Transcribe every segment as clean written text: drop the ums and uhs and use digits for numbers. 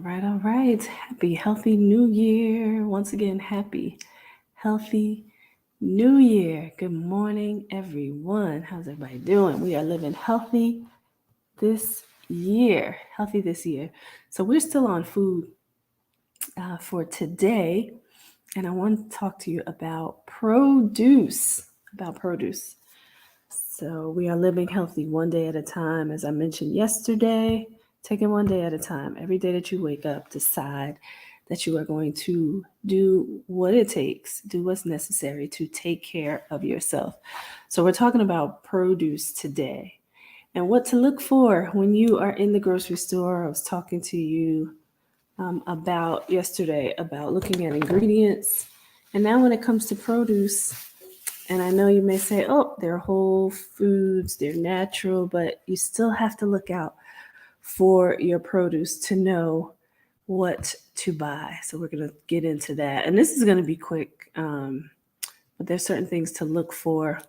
All right. Happy, healthy new year. Once again, happy, healthy new year. Good morning, everyone. How's everybody doing? We are living this healthy this year. So, we're still on food for today, and I want to talk to you about produce. About produce. So, we are living healthy one day at a time. As I mentioned yesterday, taking one day at a time. Every day that you wake up, decide that you are going to do what it takes, do what's necessary to take care of yourself. So, we're talking about produce today and what to look for when you are in the grocery store. I was talking to you about yesterday about looking at ingredients. And now, when it comes to produce, and I know you may say, oh, they're whole foods, they're natural, but you still have to look out for your produce to know what to buy. So we're going to get into that. And this is going to be quick, but there's certain things to look for.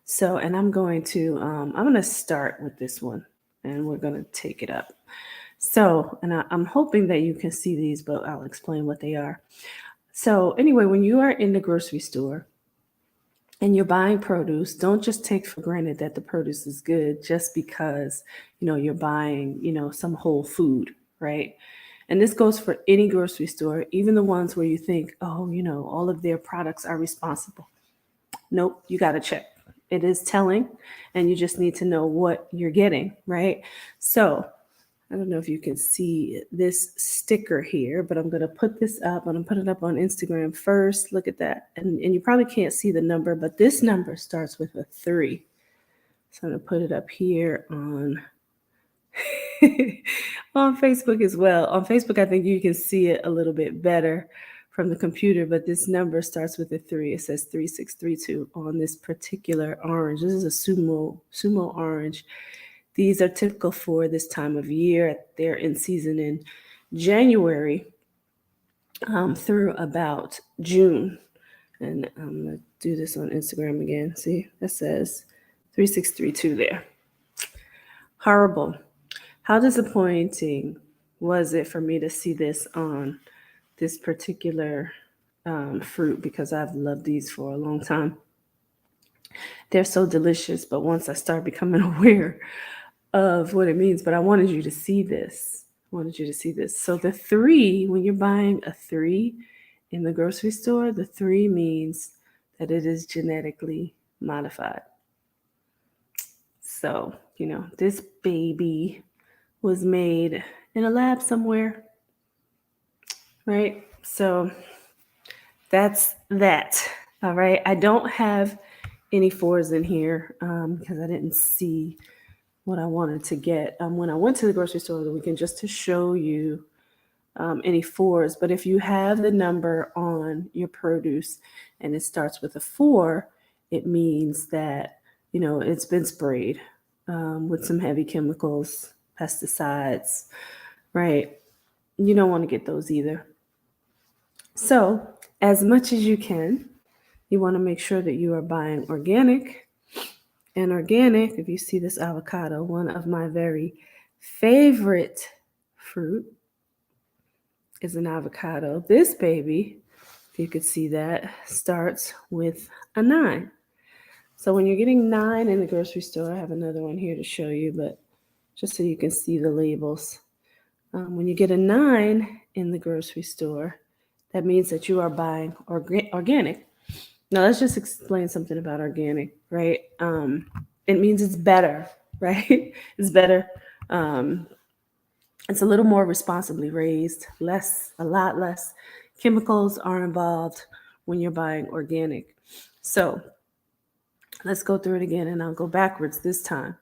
So, and I'm going to start with this one and we're going to take it up. So, and I'm hoping that you can see these, but I'll explain what they are. So anyway, when you are in the grocery store, and you're buying produce, don't just take for granted that the produce is good just because, you're buying, some whole food, right? And this goes for any grocery store, even the ones where you think, oh, all of their products are responsible. Nope, you got to check. It is telling, and you just need to know what you're getting, right? So, I don't know if you can see this sticker here, but I'm going to put this up. I'm going to put it up on Instagram first. Look at that. And you probably can't see the number, but this number starts with a 3. So I'm going to put it up here on on Facebook as well. On Facebook, I think you can see it a little bit better from the computer, but this number starts with a 3. It says 3632 on this particular orange. This is a sumo orange. These are typical for this time of year. They're in season in January through about June. And I'm going to do this on Instagram again. See, that says 3632 there. Horrible. How disappointing was it for me to see this on this particular fruit, because I've loved these for a long time. They're so delicious, but once I start becoming aware of what it means, but I wanted you to see this. So the 3, when you're buying a 3 in the grocery store, the 3 means that it is genetically modified. So, this baby was made in a lab somewhere, right? So that's that. All right. I don't have any 4s in here because I didn't see what I wanted to get when I went to the grocery store the weekend, just to show you any 4s. But if you have the number on your produce and it starts with a 4, it means that, it's been sprayed with some heavy chemicals, pesticides, right? You don't want to get those either. So, as much as you can, you want to make sure that you are buying organic. And organic, if you see this avocado, one of my very favorite fruit is an avocado. This baby, if you could see that, starts with a 9. So when you're getting 9 in the grocery store, I have another one here to show you, but just so you can see the labels. When you get a 9 in the grocery store, that means that you are buying organic. Now, let's just explain something about organic, right? It means it's better, right? It's better. It's a little more responsibly raised, a lot less chemicals are involved when you're buying organic. So let's go through it again, and I'll go backwards this time.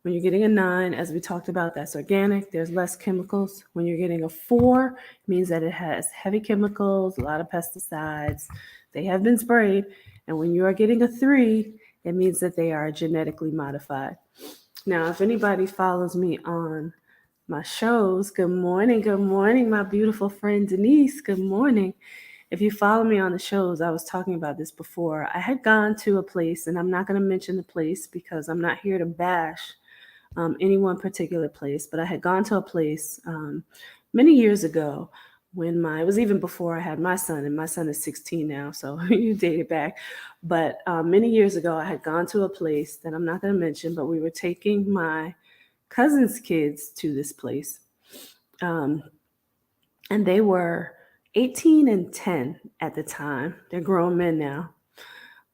When you're getting a 9, as we talked about, that's organic. There's less chemicals. When you're getting a 4, it means that it has heavy chemicals, a lot of pesticides. They have been sprayed. And when you are getting a 3, it means that they are genetically modified. Now, if anybody follows me on my shows, good morning, my beautiful friend Denise, good morning. If you follow me on the shows, I was talking about this before. I had gone to a place, and I'm not going to mention the place because I'm not here to bash any one particular place, but I had gone to a place many years ago when it was even before I had my son, and my son is 16 now, so you dated back. But many years ago, I had gone to a place that I'm not going to mention, but we were taking my cousin's kids to this place. Um, and they were 18 and 10 at the time. They're grown men now.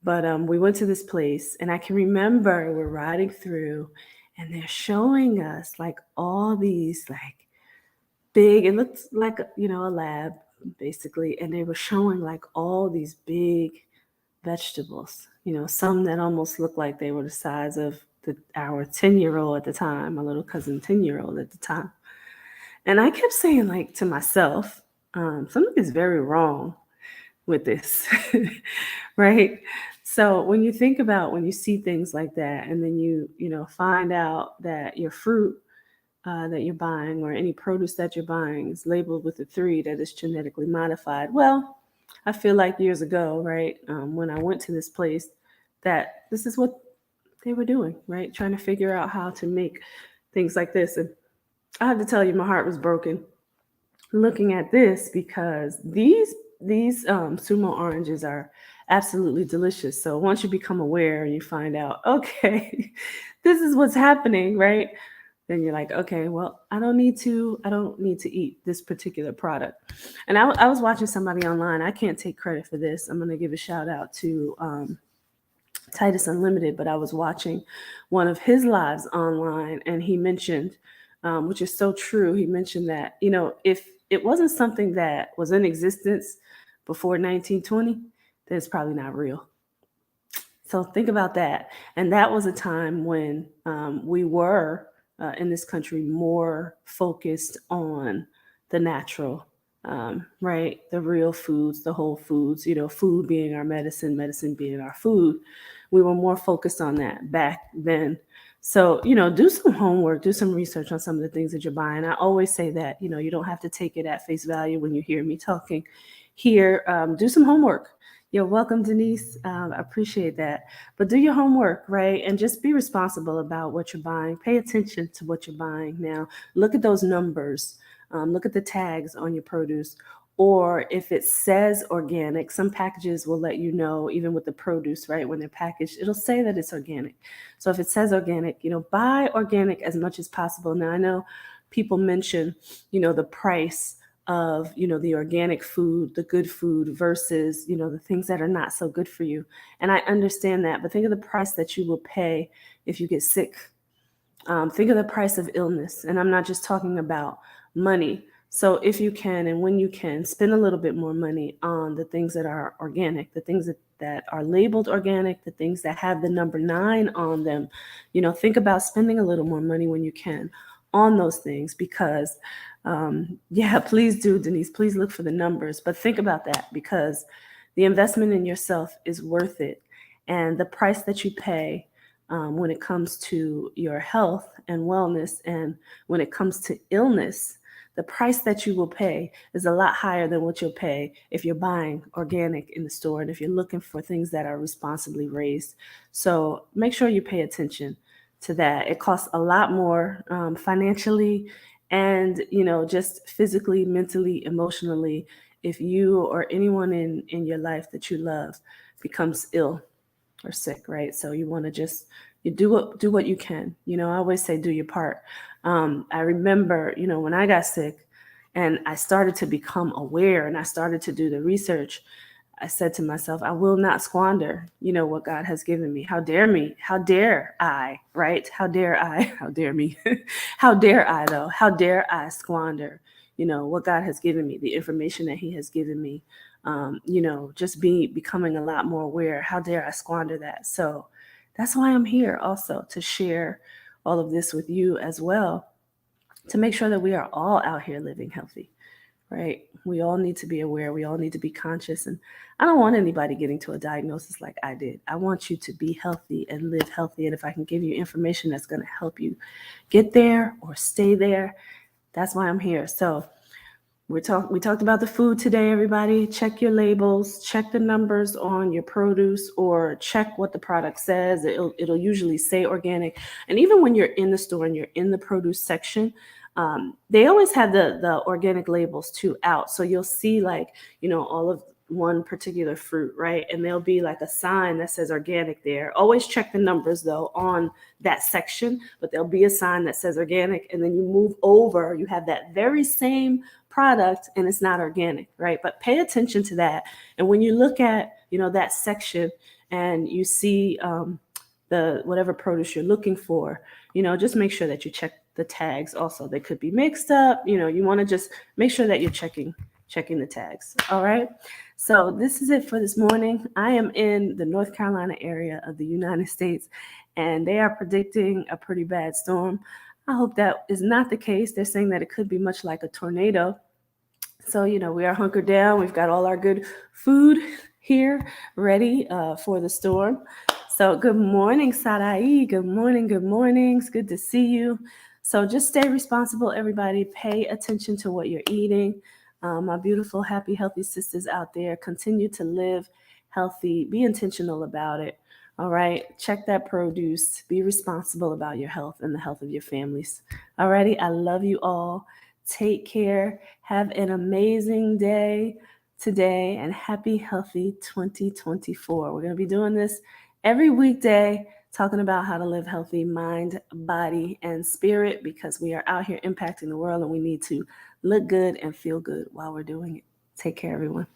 But we went to this place, and I can remember we're riding through, and they're showing us like all these like big. It looked like a lab basically, and they were showing like all these big vegetables. Some that almost looked like they were the size of our 10-year-old at the time, my little cousin 10-year-old at the time. And I kept saying like to myself, something is very wrong with this, right? So when you think about when you see things like that, and then you find out that your fruit that you're buying or any produce that you're buying is labeled with a 3 that is genetically modified. Well, I feel like years ago, right, when I went to this place, that this is what they were doing, right, trying to figure out how to make things like this. And I have to tell you, my heart was broken looking at this, because these sumo oranges are absolutely delicious. So once you become aware and you find out, okay, this is what's happening, right? Then you're like, okay, well, I don't need to eat this particular product. And I was watching somebody online. I can't take credit for this. I'm going to give a shout out to Titus Unlimited, but I was watching one of his lives online, and he mentioned, which is so true, he mentioned that, if it wasn't something that was in existence before 1920, then it's probably not real. So think about that. And that was a time when we were in this country more focused on the natural, right? The real foods, the whole foods, food being our medicine, medicine being our food. We were more focused on that back then. So, do some homework, do some research on some of the things that you're buying. I always say that, you don't have to take it at face value when you hear me talking here. Do some homework. You're welcome, Denise. I appreciate that. But do your homework, right? And just be responsible about what you're buying. Pay attention to what you're buying now. Look at those numbers. Look at the tags on your produce. Or if it says organic, some packages will let you know, even with the produce, right? When they're packaged, it'll say that it's organic. So if it says organic, buy organic as much as possible. Now, I know people mention, the price of the organic food, the good food, versus the things that are not so good for you. And I understand that, but think of the price that you will pay if you get sick. Think of the price of illness, and I'm not just talking about money. So if you can, and when you can, spend a little bit more money on the things that are organic, the things that are labeled organic, the things that have the number 9 on them. Think about spending a little more money when you can on those things, because yeah, please do, Denise. Please look for the numbers. But think about that, because the investment in yourself is worth it. And the price that you pay when it comes to your health and wellness, and when it comes to illness, the price that you will pay is a lot higher than what you'll pay if you're buying organic in the store and if you're looking for things that are responsibly raised. So make sure you pay attention to that. It costs a lot more financially, and just physically, mentally, emotionally, if you or anyone in your life that you love becomes ill or sick, right? So you want to just you do what you can. I always say do your part. I remember, when I got sick and I started to become aware and I started to do the research, I said to myself, I will not squander, what God has given me. How dare me? How dare I, right? How dare I? How dare me? How dare I, though? How dare I squander, what God has given me, the information that He has given me, just becoming a lot more aware. How dare I squander that? So that's why I'm here also, to share all of this with you as well, to make sure that we are all out here living healthy. Right? We all need to be aware. We all need to be conscious. And I don't want anybody getting to a diagnosis like I did. I want you to be healthy and live healthy. And if I can give you information that's going to help you get there or stay there, that's why I'm here. So We talked about the food today, everybody. Check your labels, check the numbers on your produce, or check what the product says. It'll usually say organic. And even when you're in the store and you're in the produce section, they always have the organic labels too out. So you'll see, like, all of one particular fruit, right? And there'll be like a sign that says organic there. Always check the numbers though on that section, but there'll be a sign that says organic, and then you move over, you have that very same product and it's not organic, right? But pay attention to that. And when you look at, that section and you see the whatever produce you're looking for, just make sure that you check the tags also. They could be mixed up. You want to just make sure that you're checking the tags. All right. So this is it for this morning. I am in the North Carolina area of the United States, and they are predicting a pretty bad storm. I hope that is not the case. They're saying that it could be much like a tornado. So, we are hunkered down. We've got all our good food here ready for the storm. So, good morning, Sarai. Good morning. Good morning. It's good to see you. So, just stay responsible, everybody. Pay attention to what you're eating. My beautiful, happy, healthy sisters out there, continue to live healthy. Be intentional about it. All right. Check that produce. Be responsible about your health and the health of your families. All righty. I love you all. Take care. Have an amazing day today, and happy healthy 2024. We're going to be doing this every weekday, talking about how to live healthy mind, body, and spirit, because we are out here impacting the world and we need to look good and feel good while we're doing it. Take care, everyone.